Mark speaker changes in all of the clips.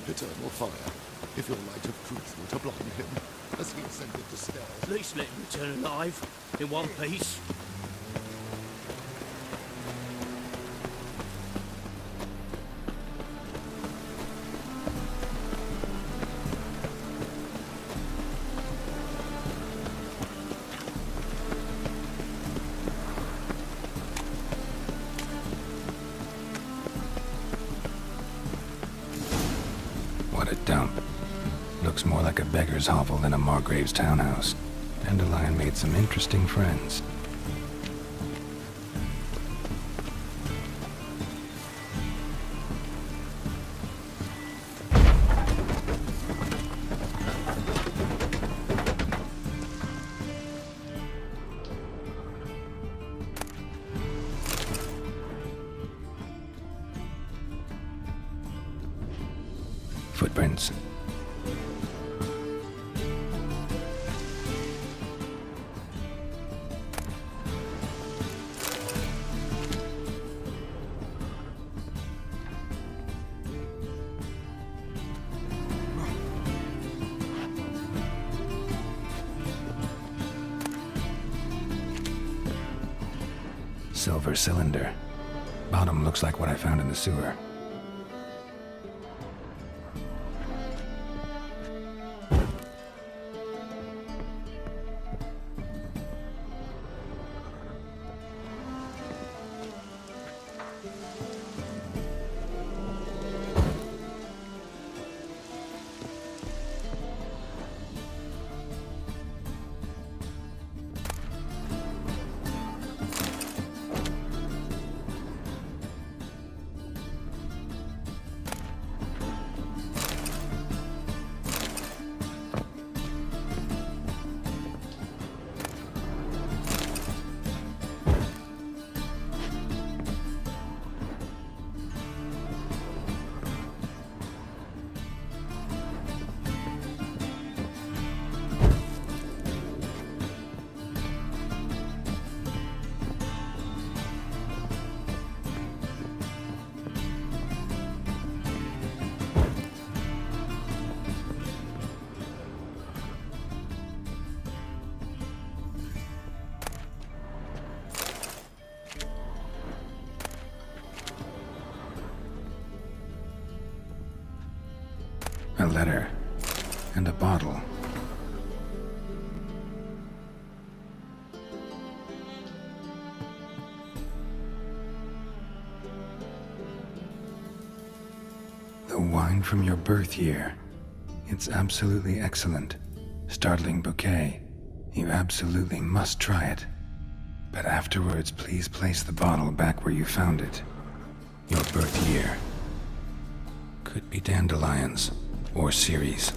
Speaker 1: eternal fire, if your light of truth were to blind him, as he ascended the stairs.
Speaker 2: At least let him return alive, in one piece.
Speaker 3: What a dump. Looks more like a beggar's hovel than a Margrave's townhouse. Dandelion made some interesting friends. Footprints. Silver cylinder. Bottom looks like what I found in the sewer. A letter. And a bottle. The wine from your birth year. It's absolutely excellent. Startling bouquet. You absolutely must try it. But afterwards, please place the bottle back where you found it. Your birth year. Could be dandelions. Or series.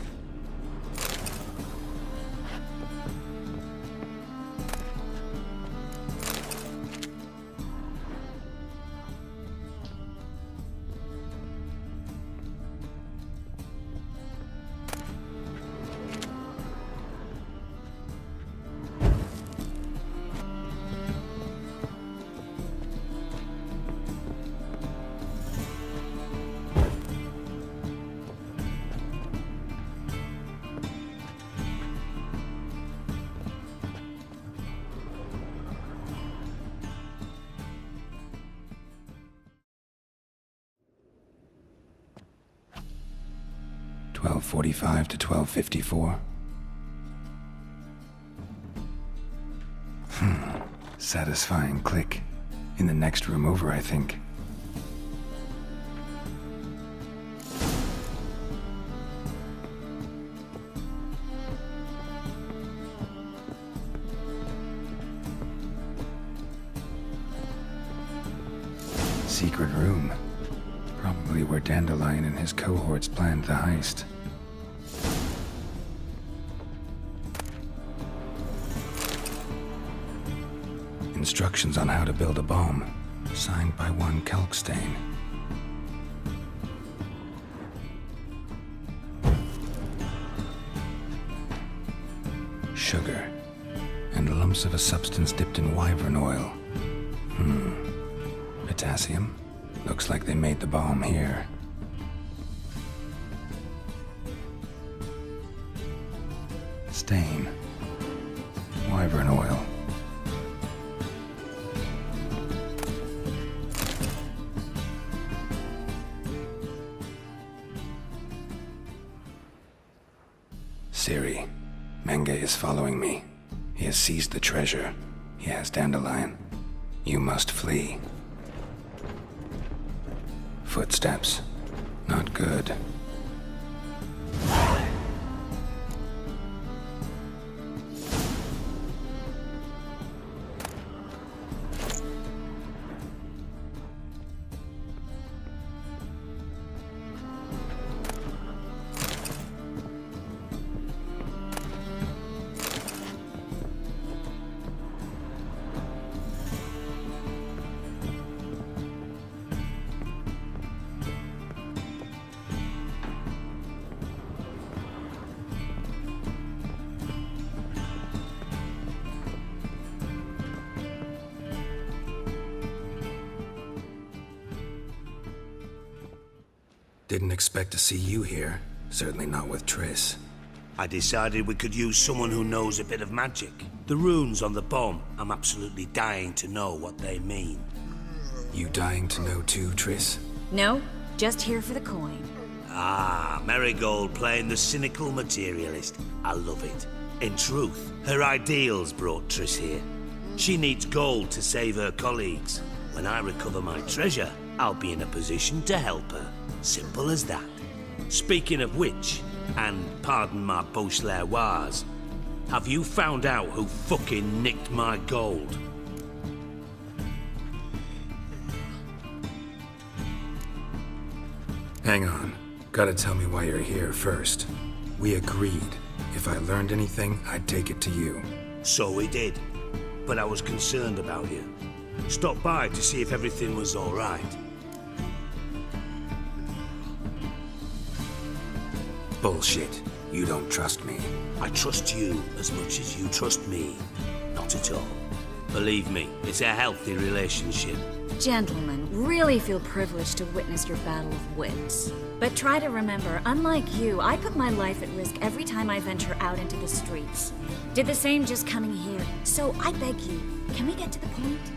Speaker 3: .45 to 12:54. Satisfying click. In the next room over, I think. Secret room. Probably where Dandelion and his cohorts planned the heist. Instructions on how to build a bomb, signed by one Kalkstain. Sugar, and lumps of a substance dipped in wyvern oil. Potassium? Looks like they made the bomb here. stain. Wyvern oil. Ciri, Menge is following me. He has seized the treasure. He has Dandelion. You must flee. Footsteps. Not good. Didn't expect to see you here. Certainly not with Triss.
Speaker 4: I decided we could use someone who knows a bit of magic. The runes on the bomb, I'm absolutely dying to know what they mean.
Speaker 3: You dying to know too, Triss?
Speaker 5: No, just here for the coin.
Speaker 4: Ah, Marigold playing the cynical materialist. I love it. In truth, her ideals brought Triss here. She needs gold to save her colleagues. When I recover my treasure, I'll be in a position to help her. Simple as that. Speaking of which, and pardon my Beauclervoise, have you found out who fucking nicked my gold?
Speaker 3: Hang on. Gotta tell me why you're here first. We agreed. If I learned anything, I'd take it to you.
Speaker 4: So we did. But I was concerned about you. Stopped by to see if everything was all right.
Speaker 3: Bullshit. You don't trust me.
Speaker 4: I trust you as much as you trust me. Not at all. Believe me, it's a healthy relationship.
Speaker 5: Gentlemen, really feel privileged to witness your battle of wits. But try to remember, unlike you, I put my life at risk every time I venture out into the streets. Did the same just coming here. So I beg you, can we get to the point?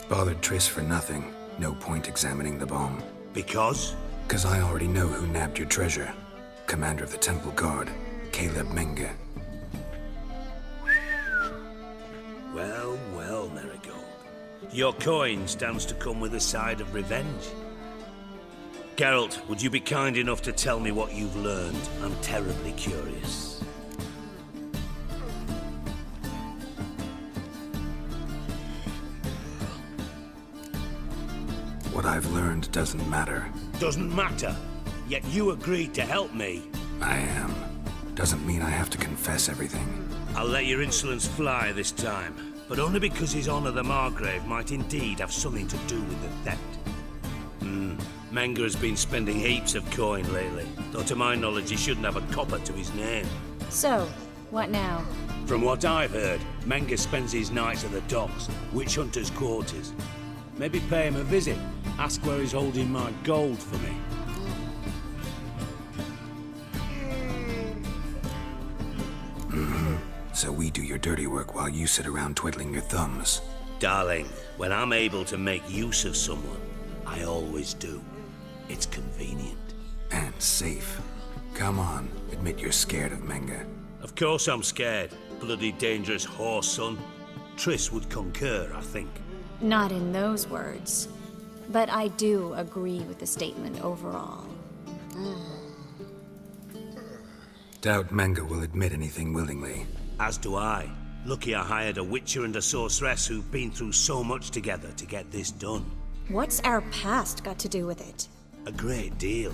Speaker 3: Bothered Triss for nothing. No point examining the bomb.
Speaker 4: Because?
Speaker 3: 'Cause I already know who nabbed your treasure. Commander of the Temple Guard, Caleb Menge.
Speaker 4: Well, well, Marigold. Your coin stands to come with a side of revenge. Geralt, would you be kind enough to tell me what you've learned? I'm terribly curious.
Speaker 3: What I've learned doesn't matter.
Speaker 4: Doesn't matter. Yet you agreed to help me.
Speaker 3: I am. Doesn't mean I have to confess everything.
Speaker 4: I'll let your insolence fly this time, but only because His Honor the Margrave might indeed have something to do with the theft. Menge has been spending heaps of coin lately, though to my knowledge he shouldn't have a copper to his name.
Speaker 5: So, what now?
Speaker 4: From what I've heard, Menge spends his nights at the docks, witch hunters' quarters. Maybe pay him a visit, ask where he's holding my gold for me.
Speaker 3: So we do your dirty work while you sit around twiddling your thumbs.
Speaker 4: Darling, when I'm able to make use of someone, I always do. It's convenient.
Speaker 3: And safe. Come on, admit you're scared of Menge.
Speaker 4: Of course I'm scared. Bloody dangerous horse, son. Triss would concur, I think.
Speaker 5: Not in those words. But I do agree with the statement overall.
Speaker 3: Doubt Menge will admit anything willingly.
Speaker 4: As do I. Lucky I hired a witcher and a sorceress who've been through so much together to get this done.
Speaker 5: What's our past got to do with it?
Speaker 4: A great deal.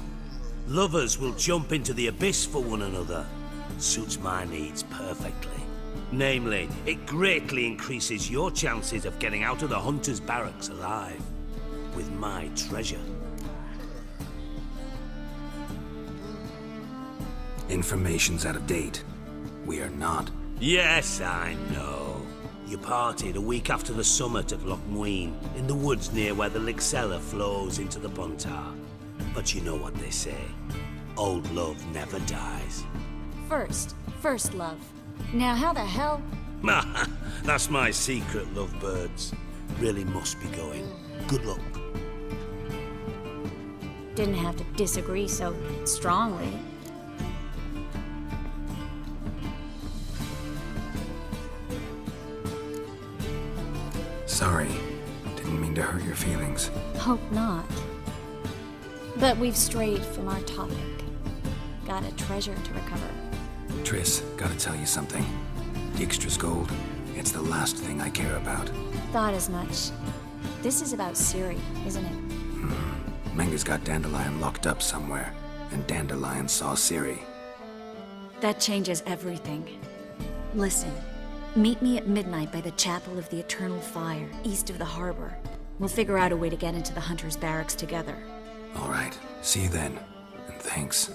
Speaker 4: Lovers will jump into the abyss for one another. Suits my needs perfectly. Namely, it greatly increases your chances of getting out of the hunter's barracks alive. With my treasure.
Speaker 3: Information's out of date. We are not.
Speaker 4: Yes, I know. You parted a week after the summit of Loch Muin, in the woods near where the Lixella flows into the Pontar. But you know what they say. Old love never dies.
Speaker 5: First love. Now how the hell?
Speaker 4: That's my secret, lovebirds. Really must be going. Good luck.
Speaker 5: Didn't have to disagree so strongly.
Speaker 3: Sorry. Didn't mean to hurt your feelings.
Speaker 5: Hope not. But we've strayed from our topic. Got a treasure to recover.
Speaker 3: Triss, gotta tell you something. Dijkstra's gold, it's the last thing I care about.
Speaker 5: Thought as much. This is about Ciri, isn't it?
Speaker 3: Menge's got Dandelion locked up somewhere, and Dandelion saw Ciri.
Speaker 5: That changes everything. Listen, meet me at midnight by the Chapel of the Eternal Fire, east of the harbor. We'll figure out a way to get into the Hunter's barracks together.
Speaker 3: All right, see you then, and thanks.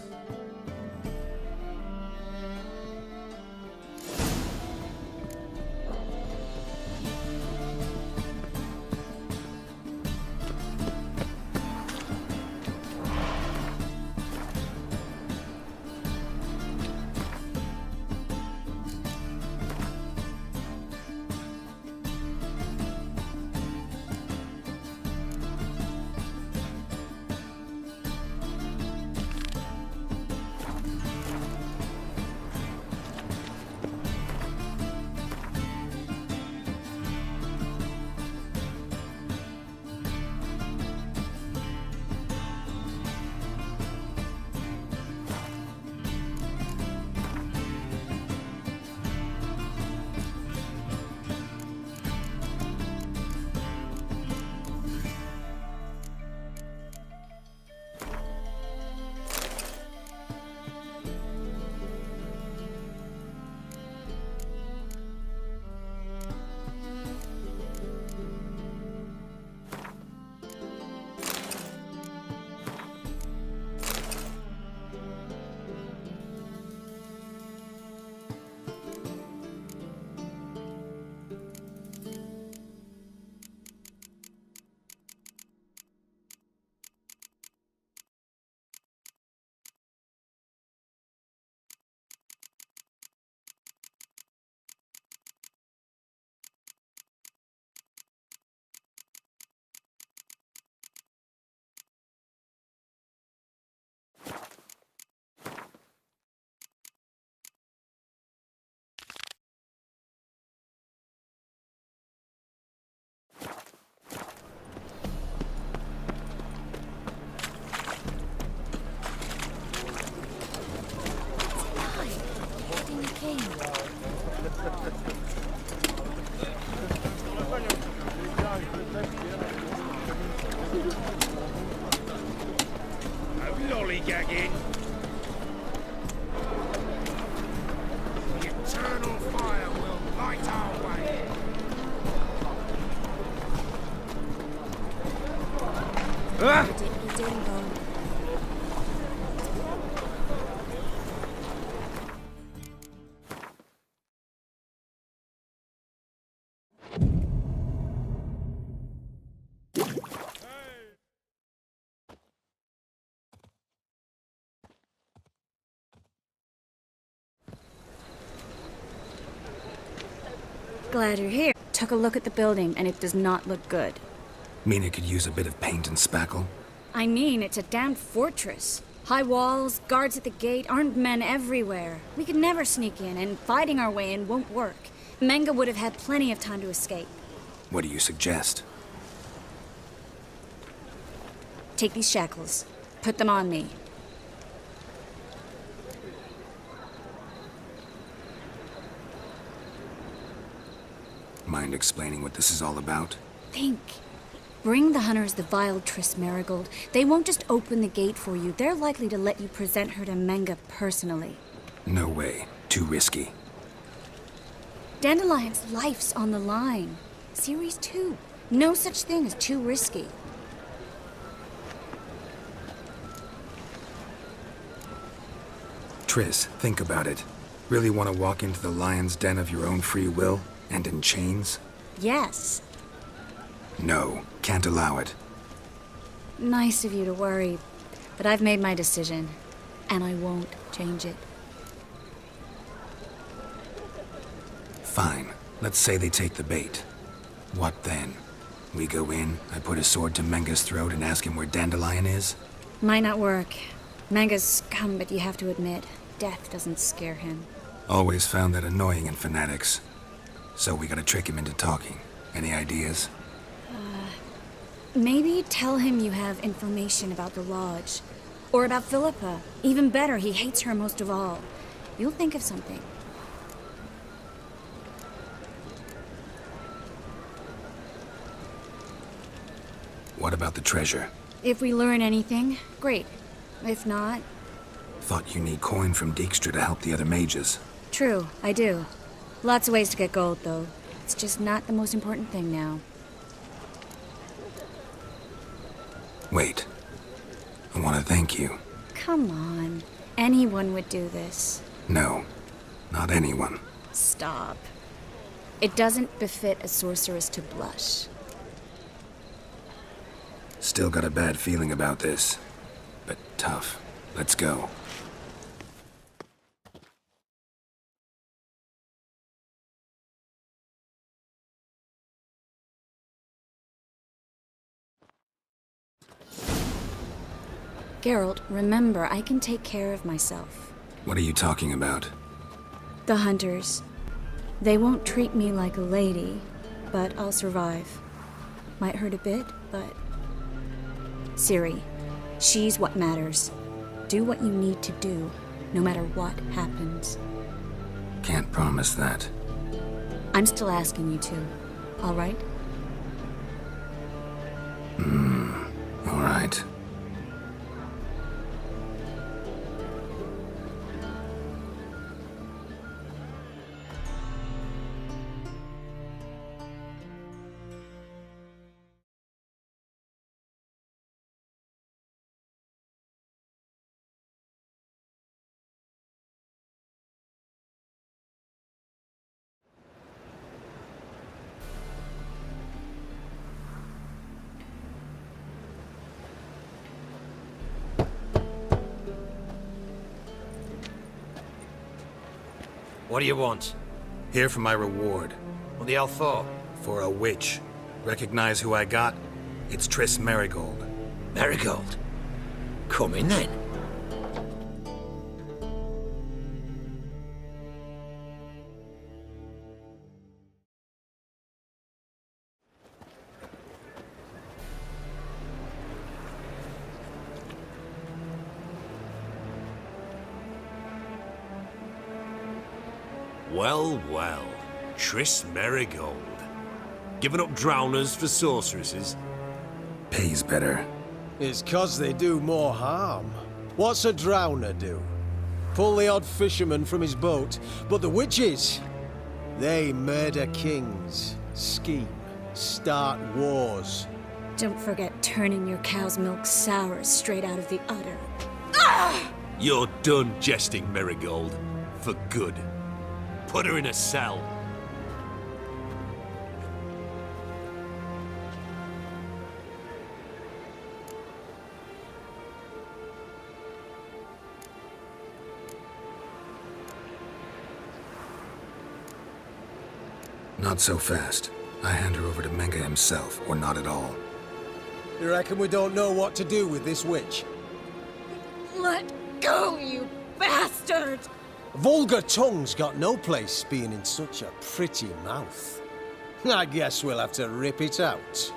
Speaker 2: Lollygagging. The eternal fire will light our way.
Speaker 5: Glad you're here. Took a look at the building, and it does not look good.
Speaker 3: Mean it could use a bit of paint and spackle?
Speaker 5: I mean, it's a damn fortress. High walls, guards at the gate, armed men everywhere. We could never sneak in, and fighting our way in won't work. Menge would have had plenty of time to escape.
Speaker 3: What do you suggest?
Speaker 5: Take these shackles. Put them on me.
Speaker 3: Mind explaining what this is all about?
Speaker 5: Think. Bring the hunters the vile Triss Marigold. They won't just open the gate for you. They're likely to let you present her to Menge personally.
Speaker 3: No way. Too risky.
Speaker 5: Dandelion's life's on the line. Ciri's too. No such thing as too risky.
Speaker 3: Triss, think about it. Really want to walk into the lion's den of your own free will? And in chains?
Speaker 5: Yes.
Speaker 3: No, can't allow it.
Speaker 5: Nice of you to worry, but I've made my decision, and I won't change it.
Speaker 3: Fine. Let's say they take the bait. What then? We go in, I put a sword to Menge's throat and ask him where Dandelion is?
Speaker 5: Might not work. Menge's scum, but you have to admit, death doesn't scare him.
Speaker 3: Always found that annoying in fanatics. So we gotta trick him into talking. Any ideas?
Speaker 5: Maybe tell him you have information about the Lodge. Or about Philippa. Even better, he hates her most of all. You'll think of something.
Speaker 3: What about the treasure?
Speaker 5: If we learn anything, great. If not...
Speaker 3: Thought you need coin from Dijkstra to help the other mages.
Speaker 5: True, I do. Lots of ways to get gold, though. It's just not the most important thing now.
Speaker 3: Wait. I want to thank you.
Speaker 5: Come on. Anyone would do this.
Speaker 3: No, not anyone.
Speaker 5: Stop. It doesn't befit a sorceress to blush.
Speaker 3: Still got a bad feeling about this. But tough. Let's go.
Speaker 5: Geralt, remember, I can take care of myself.
Speaker 3: What are you talking about?
Speaker 5: The hunters. They won't treat me like a lady, but I'll survive. Might hurt a bit, but... Ciri, she's what matters. Do what you need to do, no matter what happens.
Speaker 3: Can't promise that.
Speaker 5: I'm still asking you to, all right?
Speaker 3: All right.
Speaker 6: What do you want?
Speaker 3: Here for my reward.
Speaker 6: What the hell for?
Speaker 3: For a witch. Recognize who I got? It's Triss Merigold.
Speaker 6: Marigold. Come in then.
Speaker 4: Well, well. Triss Merigold. Giving up drowners for sorceresses?
Speaker 3: Pays better.
Speaker 7: It's 'cause they do more harm. What's a drowner do? Pull the odd fisherman from his boat, but the witches, they murder kings, scheme, start wars.
Speaker 5: Don't forget turning your cow's milk sour straight out of the udder.
Speaker 4: You're done jesting, Merigold. For good. Put her in a cell.
Speaker 3: Not so fast. I hand her over to Menge himself, or not at all.
Speaker 7: You reckon we don't know what to do with this witch?
Speaker 5: Let go, you bastard!
Speaker 7: Vulgar tongue's got no place being in such a pretty mouth. I guess we'll have to rip it out.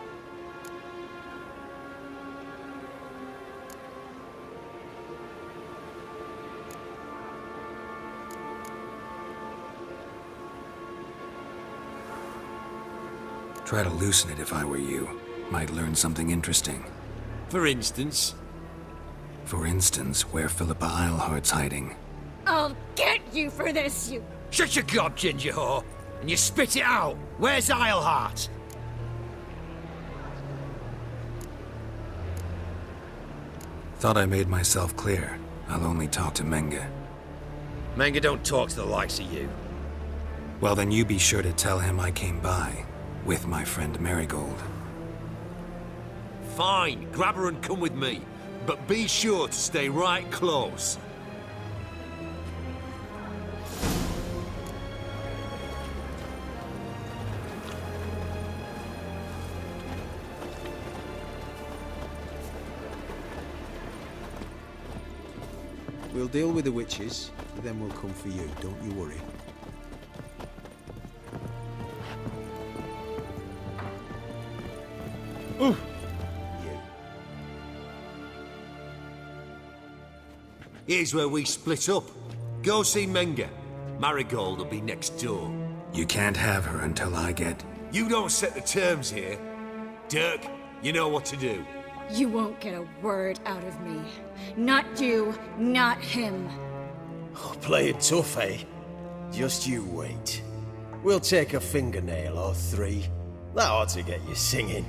Speaker 3: Try to loosen it if I were you. Might learn something interesting.
Speaker 4: For instance?
Speaker 3: For instance, where Philippa Eilhart's hiding.
Speaker 5: I'll get you for this, you...
Speaker 6: Shut your gob, ginger whore, and you spit it out. Where's Eilhart?
Speaker 3: Thought I made myself clear. I'll only talk to Menge.
Speaker 6: Menge don't talk to the likes of you.
Speaker 3: Well, then you be sure to tell him I came by. With my friend Merigold.
Speaker 4: Fine, grab her and come with me. But be sure to stay right close.
Speaker 7: We'll deal with the witches, then we'll come for you. Don't you worry. Ooh.
Speaker 8: Here's where we split up. Go see Menge. Marigold will be next door.
Speaker 3: You can't have her until I get...
Speaker 8: You don't set the terms here. Dirk, you know what to do.
Speaker 5: You won't get a word out of me. Not you, not him.
Speaker 7: Oh, play it tough, eh? Just you wait. We'll take a fingernail or three. That ought to get you singing.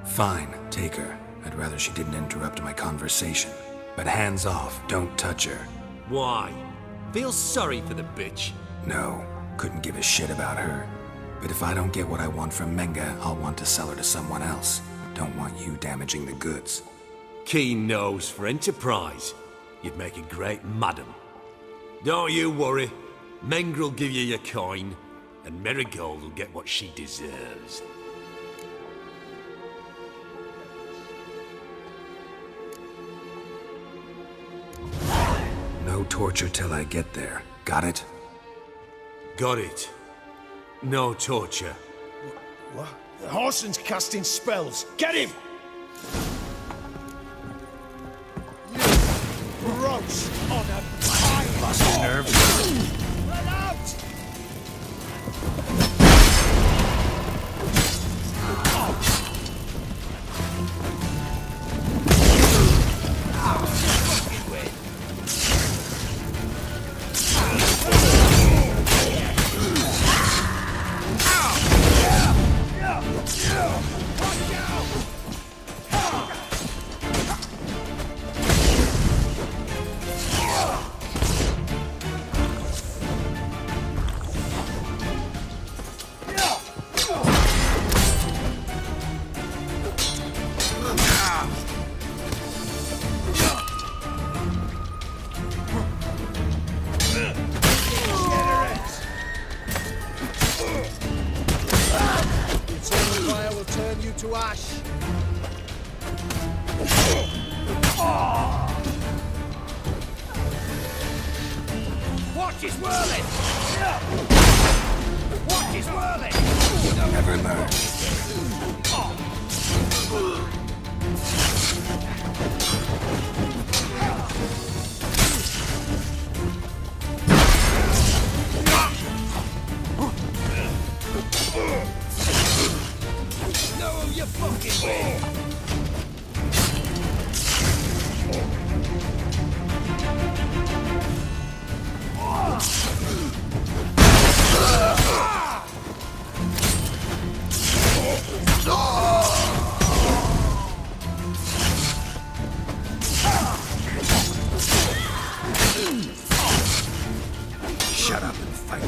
Speaker 3: Fine, take her. I'd rather she didn't interrupt my conversation. But hands off, don't touch her.
Speaker 8: Why? Feel sorry for the bitch.
Speaker 3: No, couldn't give a shit about her. But if I don't get what I want from Menge, I'll want to sell her to someone else. Don't want you damaging the goods.
Speaker 8: Keen nose for enterprise. You'd make a great madam. Don't you worry. Menge will give you your coin, and Marigold will get what she deserves.
Speaker 3: No torture till I get there. Got it?
Speaker 8: Got it. No torture.
Speaker 7: What? The Horson's casting spells. Get him! You roast on a fire!
Speaker 3: Lost his nerve?
Speaker 7: Run out! To ash.
Speaker 2: Watch his whirling! Watch his whirling!
Speaker 3: Never learn.
Speaker 2: You fucking win!
Speaker 3: Shut up and fight.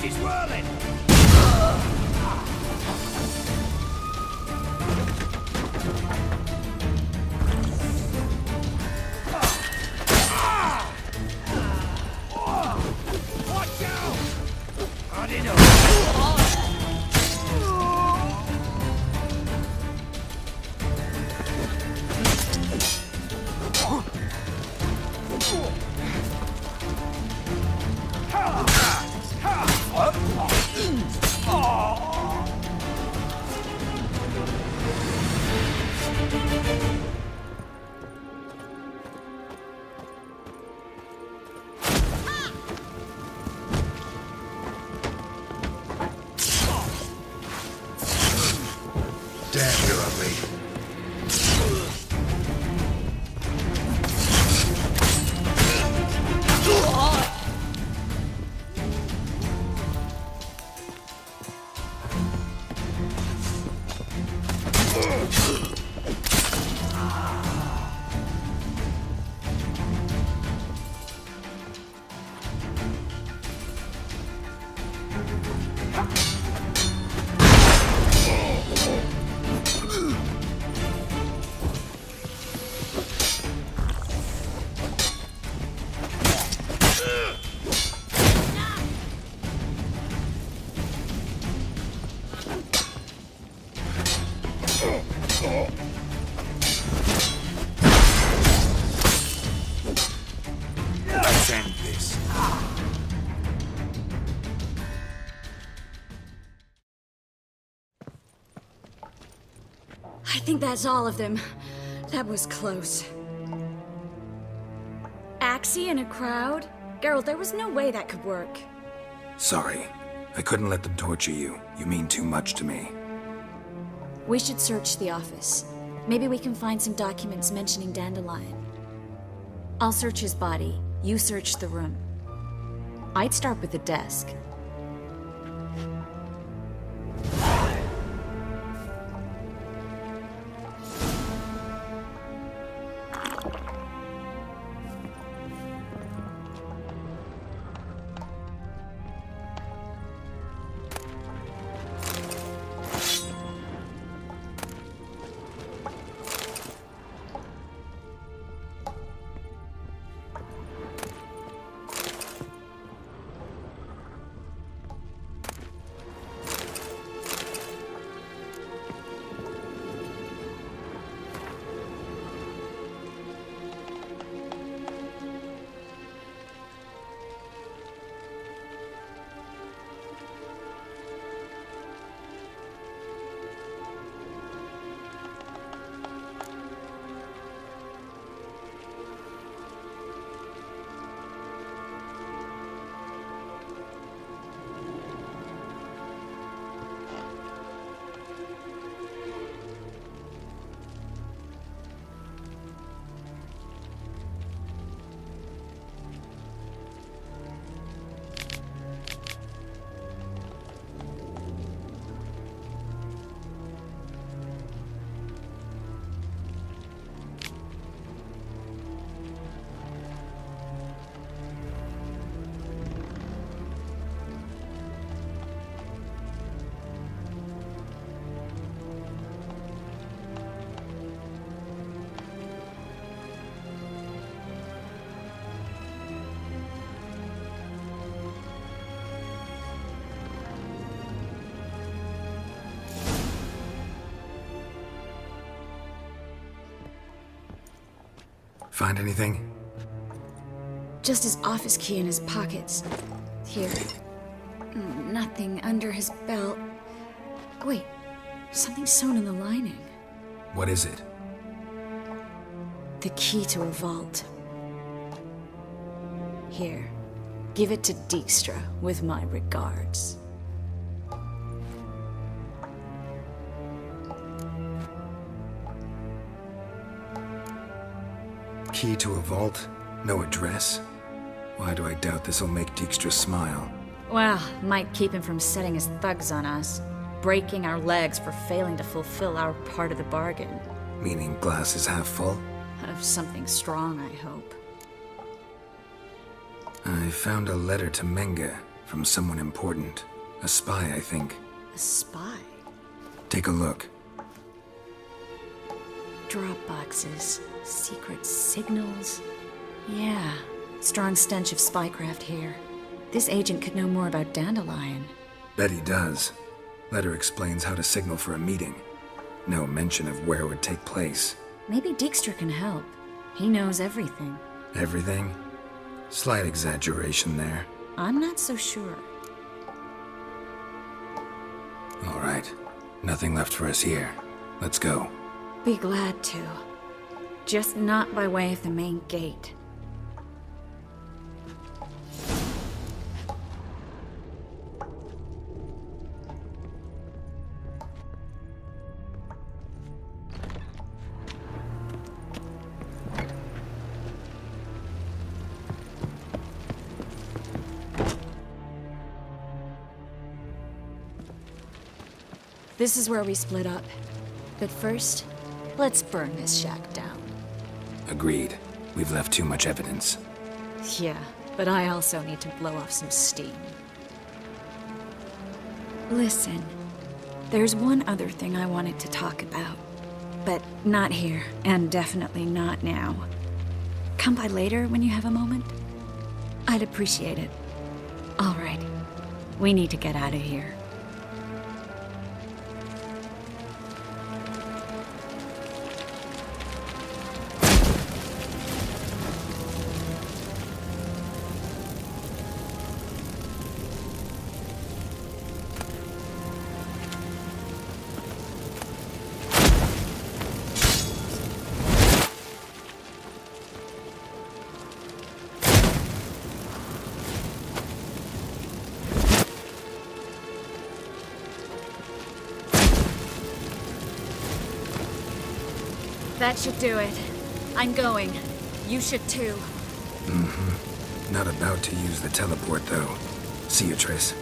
Speaker 2: Watch it swirling! Watch out! I didn't know.
Speaker 3: Damn, you're ugly. Let's end this.
Speaker 5: I think that's all of them. That was close. Axie in a crowd? Geralt, there was no way that could work.
Speaker 3: Sorry. I couldn't let them torture you. You mean too much to me.
Speaker 5: We should search the office. Maybe we can find some documents mentioning Dandelion. I'll search his body. You search the room. I'd start with the desk.
Speaker 3: Find anything?
Speaker 5: Just his office key in his pockets. Here. Nothing under his belt. Wait, something sewn in the lining.
Speaker 3: What is it?
Speaker 5: The key to a vault. Here, give it to Dijkstra with my regards.
Speaker 3: Key to a vault? No address? Why do I doubt this'll make Dijkstra smile?
Speaker 5: Well, might keep him from setting his thugs on us. Breaking our legs for failing to fulfill our part of the bargain.
Speaker 3: Meaning glass is half full?
Speaker 5: Of something strong, I hope.
Speaker 3: I found a letter to Menge From someone important. A spy, I think.
Speaker 5: A spy?
Speaker 3: Take a look.
Speaker 5: Drop boxes, secret signals. Yeah, strong stench of spycraft here. This agent could know more about Dandelion.
Speaker 3: Bet he does. Letter explains how to signal for a meeting. No mention of where it would take place.
Speaker 5: Maybe Dijkstra can help. He knows everything.
Speaker 3: Everything? Slight exaggeration there.
Speaker 5: I'm not so sure.
Speaker 3: All right. Nothing left for us here. Let's go.
Speaker 5: Be glad to. Just not by way of the main gate. This is where we split up. But first, let's burn this shack down.
Speaker 3: Agreed. We've left too much evidence.
Speaker 5: Yeah, but I also need to blow off some steam. Listen, there's one other thing I wanted to talk about. But not here, and definitely not now. Come by later when you have a moment? I'd appreciate it. All right. We need to get out of here. That should do it. I'm going. You should too.
Speaker 3: Not about to use the teleport, though. See you, Triss.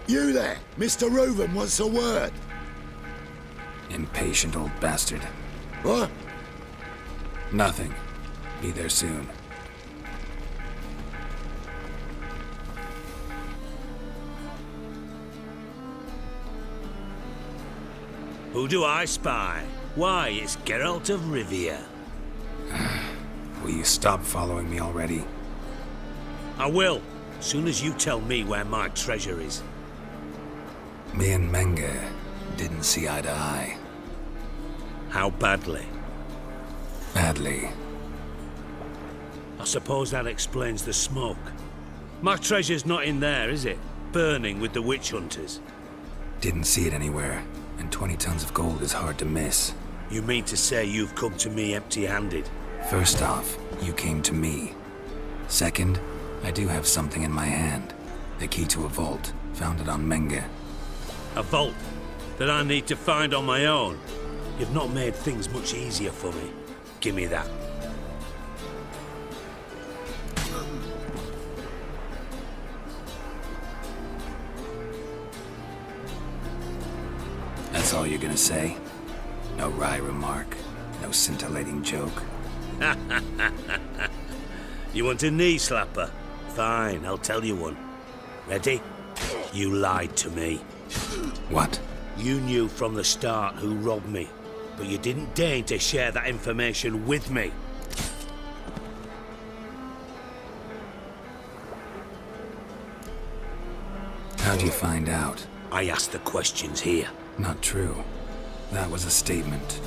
Speaker 1: You there! Mr. Reuven wants a word.
Speaker 3: Impatient old bastard.
Speaker 1: What?
Speaker 3: Nothing. Be there soon.
Speaker 4: Who do I spy? Why, it's Geralt of Rivia.
Speaker 3: Will you stop following me already?
Speaker 4: I will, soon as you tell me where my treasure is.
Speaker 3: Me and Menge didn't see eye to eye.
Speaker 4: How badly?
Speaker 3: Badly.
Speaker 4: I suppose that explains the smoke. My treasure's not in there, is it? Burning with the witch hunters.
Speaker 3: Didn't see it anywhere, and 20 tons of gold is hard to miss.
Speaker 4: You mean to say you've come to me empty-handed?
Speaker 3: First off, you came to me. Second, I do have something in my hand. The key to a vault, found it on Menge.
Speaker 4: A vault that I need to find on my own. You've not made things much easier for me. Give me that.
Speaker 3: That's all you're gonna say? No wry remark, no scintillating joke?
Speaker 4: You want a knee slapper? Fine, I'll tell you one. Ready? You lied to me.
Speaker 3: What?
Speaker 4: You knew from the start who robbed me, but you didn't deign to share that information with me.
Speaker 3: How'd you find out?
Speaker 4: I asked the questions here.
Speaker 3: Not true. That was a statement.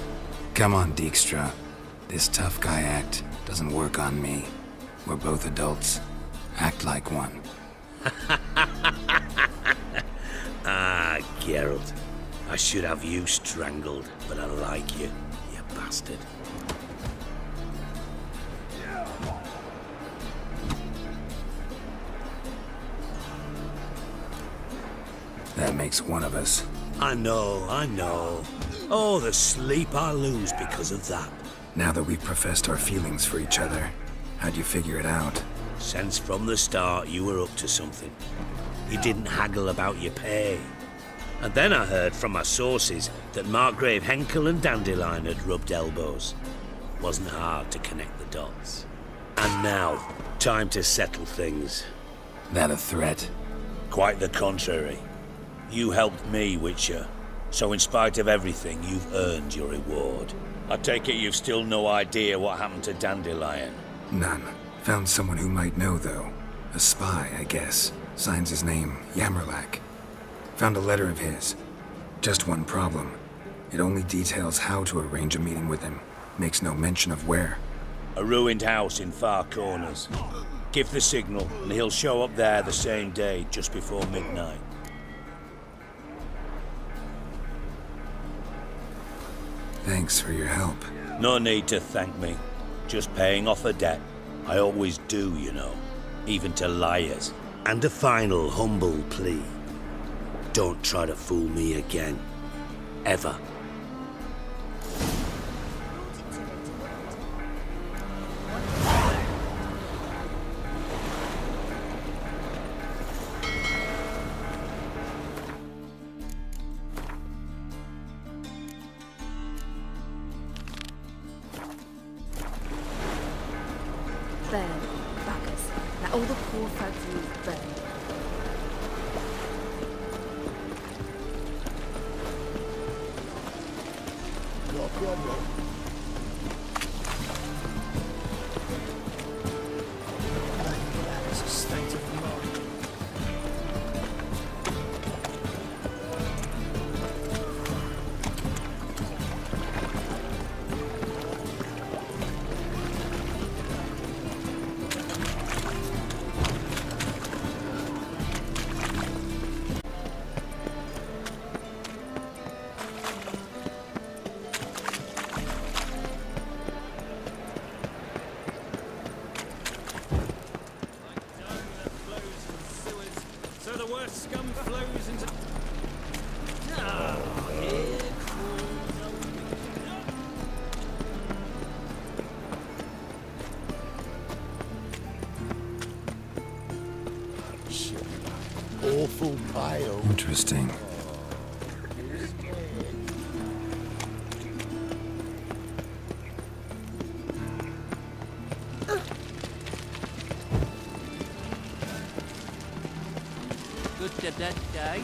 Speaker 3: Come on, Dijkstra. This tough guy act doesn't work on me. We're both adults. Act like one.
Speaker 4: Ah, Geralt. I should have you strangled, but I like you, you bastard.
Speaker 3: That makes one of us.
Speaker 4: I know, I know. Oh, the sleep I lose because of that.
Speaker 3: Now that we've professed our feelings for each other, how'd you figure it out?
Speaker 4: Since from the start you were up to something. You didn't haggle about your pay. And then I heard from my sources that Margrave Henkel and Dandelion had rubbed elbows. Wasn't hard to connect the dots. And now, time to settle things.
Speaker 3: That a threat?
Speaker 4: Quite the contrary. You helped me, Witcher. So in spite of everything, you've earned your reward. I take it you've still no idea what happened to Dandelion?
Speaker 3: None. Found someone who might know, though. A spy, I guess. Signs his name, Yammerlak. Found a letter of his. Just one problem. It only details how to arrange a meeting with him. Makes no mention of where.
Speaker 4: A ruined house in Far Corners. Give the signal, and he'll show up there the same day, just before midnight.
Speaker 3: Thanks for your help.
Speaker 4: No need to thank me. Just paying off a debt. I always do, you know. Even to liars. And a final humble plea. Don't try to fool me again. Ever.
Speaker 9: Burn, buggers. Let all the poor folks leave burn.
Speaker 1: No problem.
Speaker 6: It's a state of mind. So the worst scum flows into...
Speaker 1: Shit. Awful pile.
Speaker 3: Interesting.
Speaker 2: Good to that day.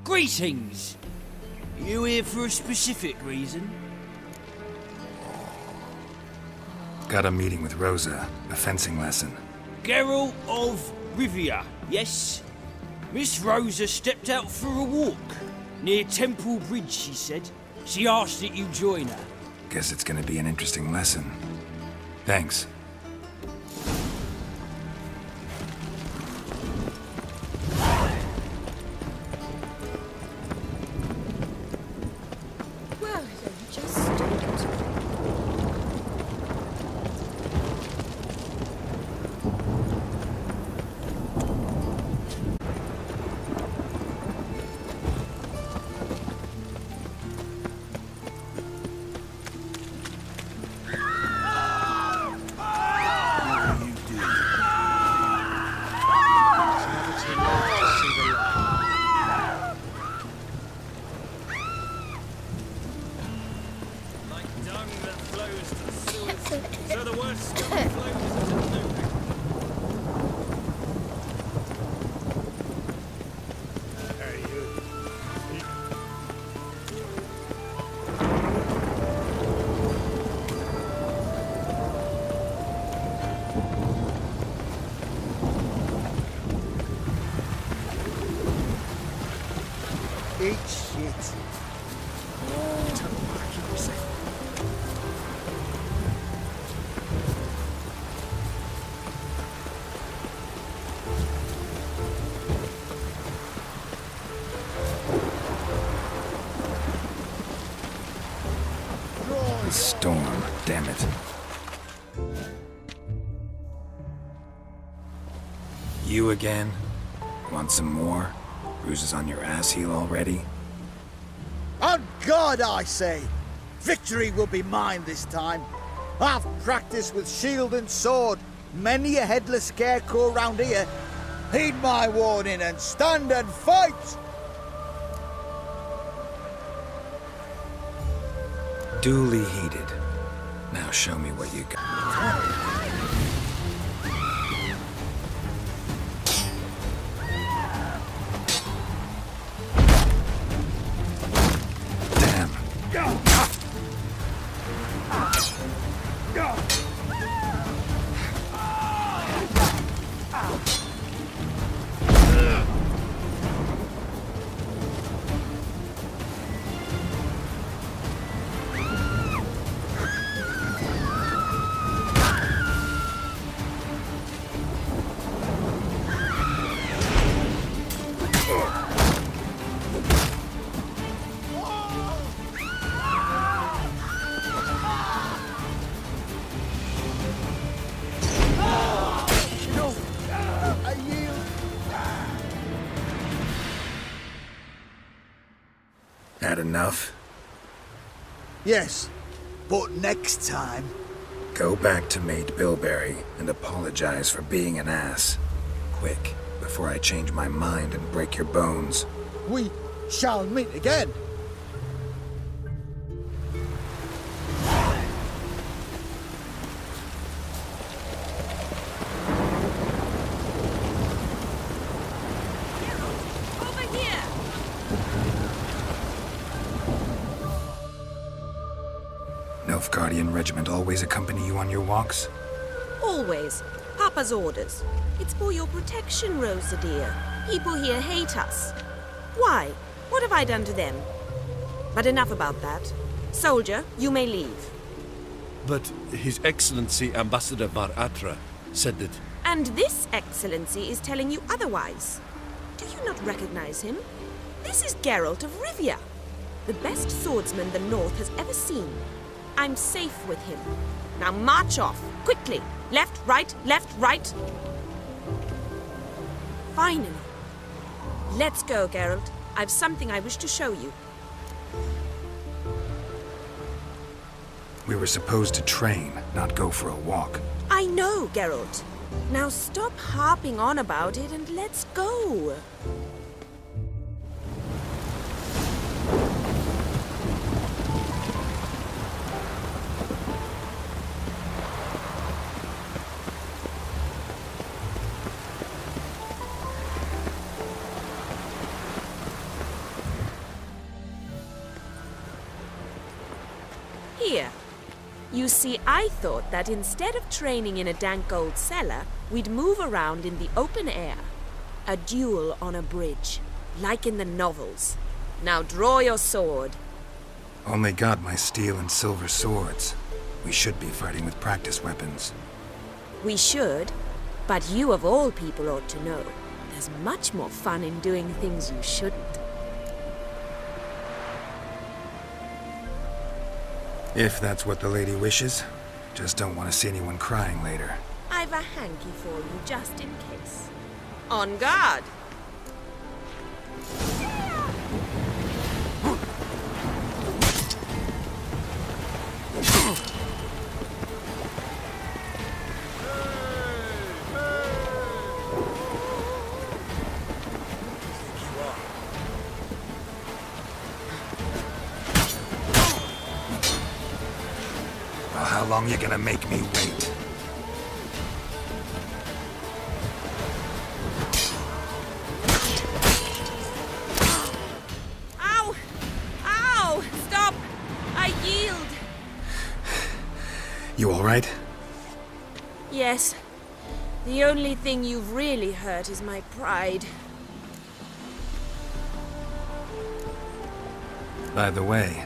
Speaker 2: Greetings! You here for a specific reason?
Speaker 3: Got a meeting with Rosa, a fencing lesson.
Speaker 2: Geralt of Rivia, yes? Miss Rosa stepped out for a walk. Near Temple Bridge, she said. She asked that you join her.
Speaker 3: Guess it's gonna be an interesting lesson. Thanks.
Speaker 9: Well, you just stopped.
Speaker 10: Eat shit.
Speaker 3: The storm, damn it. You again? Want some more? Bruises on your ass heel already?
Speaker 10: On God, I say! Victory will be mine this time. I've practiced with shield and sword. Many a headless scarecrow round here. Heed my warning and stand and fight!
Speaker 3: Duly heeded. Now show me what you got. Had enough?
Speaker 10: Yes, but next time...
Speaker 3: Go back to Mate Bilberry and apologize for being an ass. Quick, before I change my mind and break your bones.
Speaker 10: We shall meet again.
Speaker 3: Nilfgaardian regiment always accompany you on your walks?
Speaker 11: Always. Papa's orders. It's for your protection, Rosa dear. People here hate us. Why? What have I done to them? But enough about that. Soldier, you may leave.
Speaker 8: But His Excellency Ambassador Var Atra said that...
Speaker 11: And this Excellency is telling you otherwise. Do you not recognize him? This is Geralt of Rivia, the best swordsman the North has ever seen. I'm safe with him. Now march off, quickly. Left, right, Finally. Let's go, Geralt. I've something I wish to show you.
Speaker 3: We were supposed to train, not go for a walk.
Speaker 11: I know, Geralt. Now stop harping on about it and let's go. Here. You see, I thought that instead of training in a dank old cellar, we'd move around in the open air. A duel on a bridge, like in the novels. Now draw your sword.
Speaker 3: Only got my steel and silver swords. We should be fighting with practice weapons.
Speaker 11: We should, but you of all people ought to know. There's much more fun in doing things you shouldn't.
Speaker 3: If that's what the lady wishes. Just don't want to see anyone crying later.
Speaker 11: I've a hanky for you, just in case. On guard!
Speaker 3: How long you gonna make me wait?
Speaker 11: Ow! Ow! Stop! I yield!
Speaker 3: You alright?
Speaker 11: Yes. The only thing you've really hurt is my pride.
Speaker 3: By the way,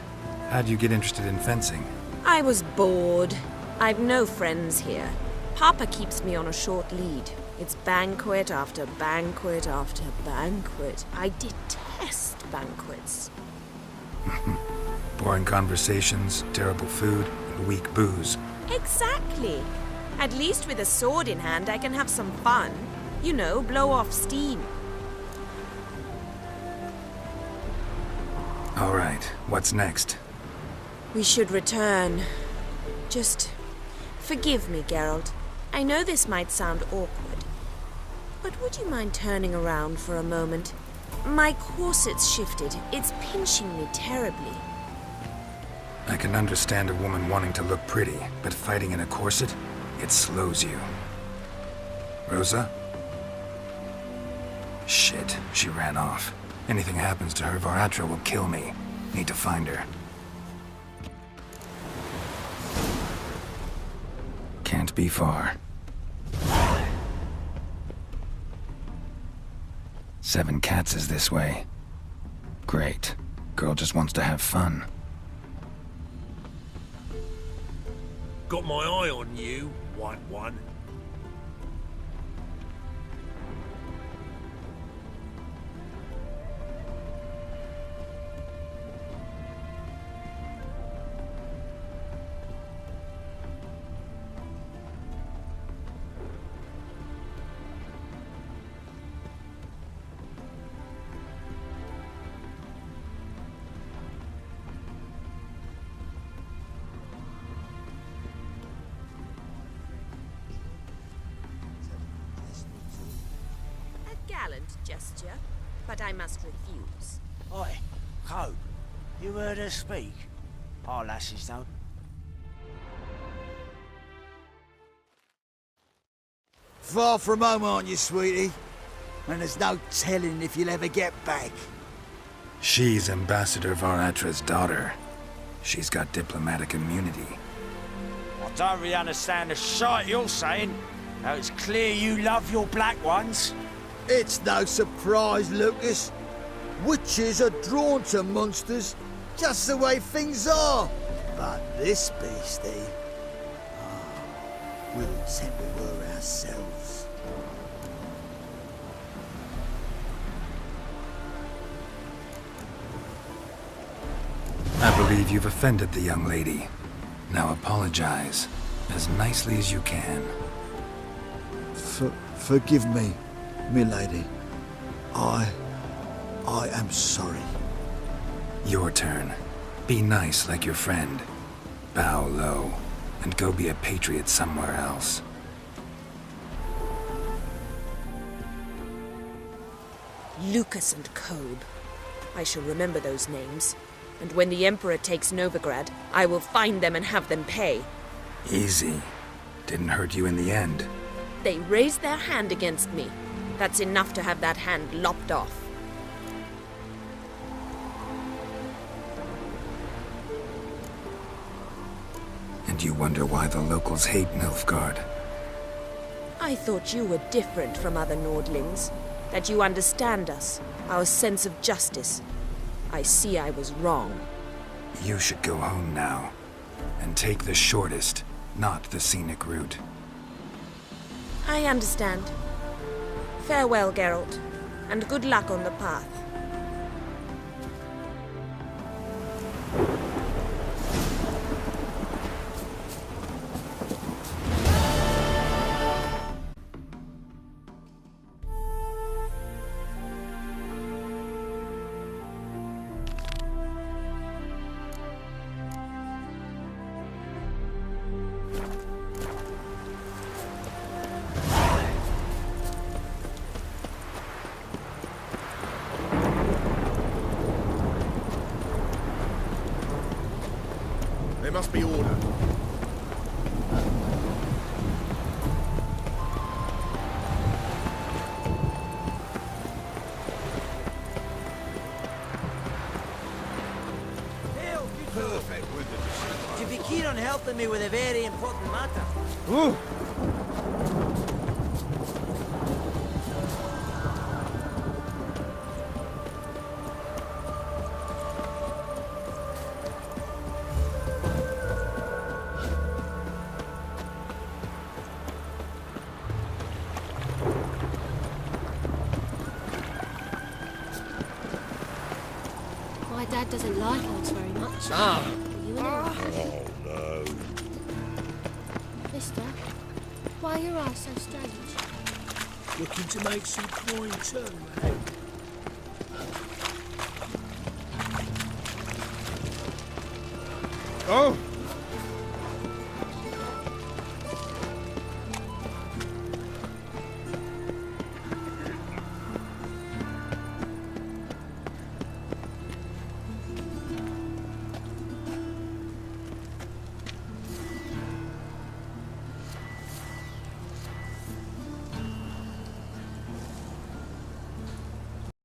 Speaker 3: how'd you get interested in fencing?
Speaker 11: I was bored. I've no friends here. Papa keeps me on a short lead. It's banquet after banquet after banquet. I detest banquets.
Speaker 3: Boring conversations, terrible food, and weak booze.
Speaker 11: Exactly. At least with a sword in hand, I can have some fun. You know, blow off steam.
Speaker 3: All right, what's next?
Speaker 11: We should return. Just forgive me, Geralt. I know this might sound awkward, but would you mind turning around for a moment? My corset's shifted. It's pinching me terribly.
Speaker 3: I can understand a woman wanting to look pretty, but fighting in a corset, it slows you. Rosa? Shit, she ran off. Anything happens to her, Varatra will kill me. Need to find her. Can't be far. 7 Cats is this way. Great. Girl just wants to have fun.
Speaker 8: Got my eye on you, white one.
Speaker 11: Gallant gesture, but I must refuse.
Speaker 12: Oi, Cope, you heard her speak? Our lasses don't.
Speaker 10: Far from home, aren't you, sweetie? And there's no telling if you'll ever get back.
Speaker 3: She's Ambassador Varatra's daughter. She's got diplomatic immunity.
Speaker 12: I don't really understand the shite you're saying. Now it's clear you love your black ones.
Speaker 10: It's no surprise, Lucas. Witches are drawn to monsters, just the way things are. But this beastie... we would send we were ourselves.
Speaker 3: I believe you've offended the young lady. Now apologize, as nicely as you can.
Speaker 10: Forgive me, milady. I am sorry.
Speaker 3: Your turn. Be nice like your friend. Bow low, and go be a patriot somewhere else.
Speaker 11: Lucas and Kobe. I shall remember those names. And when the Emperor takes Novigrad, I will find them and have them pay.
Speaker 3: Easy. Didn't hurt you in the end.
Speaker 11: They raised their hand against me. That's enough to have that hand lopped off.
Speaker 3: And you wonder why the locals hate Nilfgaard.
Speaker 11: I thought you were different from other Nordlings. That you understand us, our sense of justice. I see I was wrong.
Speaker 3: You should go home now. And take the shortest, not the scenic route.
Speaker 11: I understand. Farewell, Geralt, and good luck on the path.
Speaker 1: There must be order.
Speaker 12: Perfect with the Would you be keen on helping me with a very important matter?
Speaker 7: Ooh.
Speaker 13: Dad doesn't like elves very much.
Speaker 12: Ah.
Speaker 13: You know.
Speaker 1: Oh, no.
Speaker 13: Mister, why are your eyes so strange?
Speaker 2: Looking to make some coin too, mate.
Speaker 12: Oh,